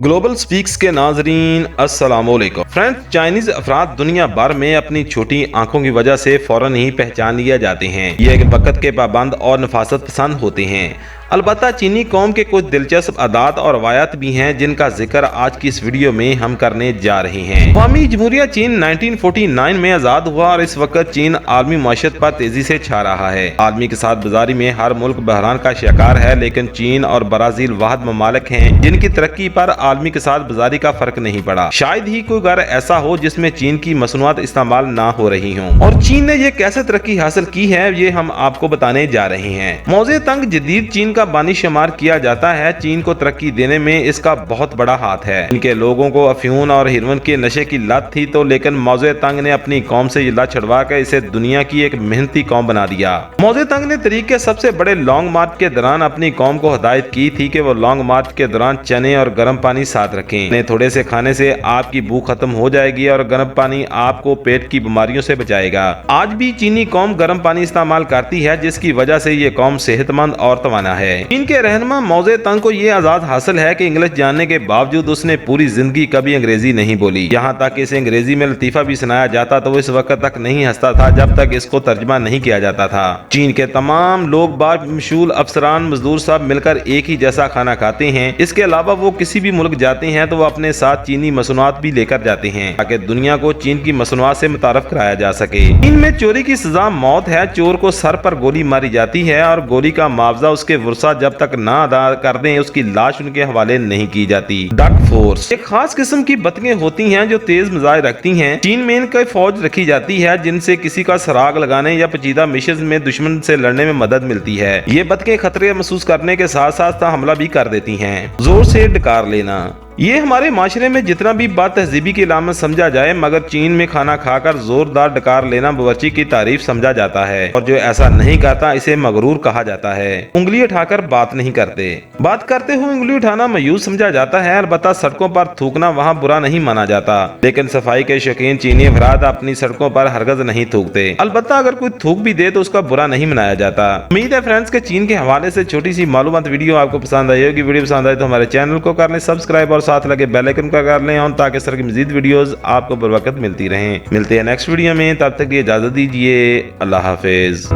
Global speaks के नाजरीन अस्सलामुअलैकुम फ्रेंड्स, चाइनीज अफराद दुनिया भर में अपनी छोटी आंखों की वजह से फौरन ही पहचान लिया जाते हैं। ये एक वक्त के पाबंद और नफासत पसंद होते हैं। अलबत्ता चीनी कौम के कुछ दिलचस्प आदात और रवायात भी हैं जिनका जिक्र आज की इस वीडियो में हम करने जा रहे हैं। अवामी जमहूरिया चीन 1949 में आजाद हुआ और इस वक्त चीन आलमी माशत पर तेजी से छा रहा है। आलमी के साथ बाजारी में हर मुल्क बहरान का शिकार है, लेकिन चीन और ब्राजील वाहिद ममालिक हैं जिनकी तरक्की पर आलमी के साथ बाजारी का फर्क नहीं पड़ा। शायद ही कोई घर ऐसा हो जिसमें चीन की मसनूआत इस्तेमाल ना हो रही हों। और चीन ने ये कैसे तरक्की हासिल की है ये हम आपको बताने जा रहे हैं। मौजे तंग जदीद चीन का बानी शुमार किया जाता है। चीन को तरक्की देने में इसका बहुत बड़ा हाथ है। इनके लोगों को अफयून और हेरोइन के नशे की लत थी तो लेकिन मौजे तंग ने अपनी कौम से ये लत छुड़वा कर इसे दुनिया की एक मेहनती कौम बना दिया। मौजे तंग ने तारीख के सबसे बड़े लॉन्ग मार्च के दौरान अपनी कौम को हिदायत की थी कि वो लॉन्ग मार्च के दौरान चने और गर्म पानी साथ रखें। इन्हें थोड़े से खाने से आपकी भूख खत्म हो जाएगी और गर्म पानी आपको पेट की बीमारियों से बचाएगा। आज भी चीनी कौम गर्म पानी इस्तेमाल करती है, जिसकी वजह से ये कौम सेहतमंद और तवाना है। चीन के रहनुमा मौजे तंग को ये आजाद हासिल है कि इंग्लिश जानने के बावजूद उसने पूरी जिंदगी कभी अंग्रेजी नहीं बोली। यहाँ तक कि इसे अंग्रेजी में लतीफा भी सुनाया जाता तो वो इस वक्त तक नहीं हंसता था जब तक इसको तर्जमा नहीं किया जाता था। चीन के तमाम लोग बामशूल अफसरान मजदूर सब मिलकर एक ही जैसा खाना खाते हैं। इसके अलावा वो किसी भी मुल्क जाते हैं तो वो अपने साथ चीनी मसनूआत भी लेकर जाते हैं ताकि दुनिया को चीन की मसनूआत से मुतारफ कराया जा सके। चीन में चोरी की सजा मौत है। चोर को सर पर गोली मारी जाती है और गोली का मुआवजा उसके वर्सा जब तक ना अदा कर दें उसकी लाश उनके हवाले नहीं की जाती। डक फोर्स एक खास किस्म की बतखें होती हैं जो तेज मिजाज रखती हैं। चीन में इनकी फौज रखी जाती है जिनसे किसी का सराग लगाने या पेचीदा मिशन में दुश्मन से लड़ने में मदद मिलती है। ये बतखें खतरे महसूस करने के साथ साथ हमला भी कर देती हैं। जोर से डकार लेना ये हमारे माशरे में जितना भी बात तहजीबी की अलामत समझा जाए, मगर चीन में खाना खाकर जोरदार डकार लेना बावर्ची की तारीफ समझा जाता है और जो ऐसा नहीं करता इसे मगरूर कहा जाता है। उंगली उठाकर बात नहीं करते। बात करते हुए उंगली उठाना मायूस समझा जाता है। अलबत्ता सड़कों पर थूकना वहाँ बुरा नहीं माना जाता, लेकिन सफाई के शौकीन चीनी अफराद अपनी सड़कों पर हरगज नहीं थूकते। अलबत्ता अगर कोई थूक भी दे तो उसका बुरा नहीं मनाया जाता। उम्मीद है फ्रेंड्स के चीन के हवाले से छोटी सी मालूमात वीडियो आपको पसंद आई होगी। वीडियो पसंद आए तो हमारे चैनल को कर लें सब्सक्राइब और साथ लगे बेल आइकन का कर लें ऑन ताकि इस तरह की मजीद वीडियोस आपको बर वक्त मिलती रहें। मिलते हैं नेक्स्ट वीडियो में, तब तक की इजाजत दीजिए। अल्लाह हाफिज।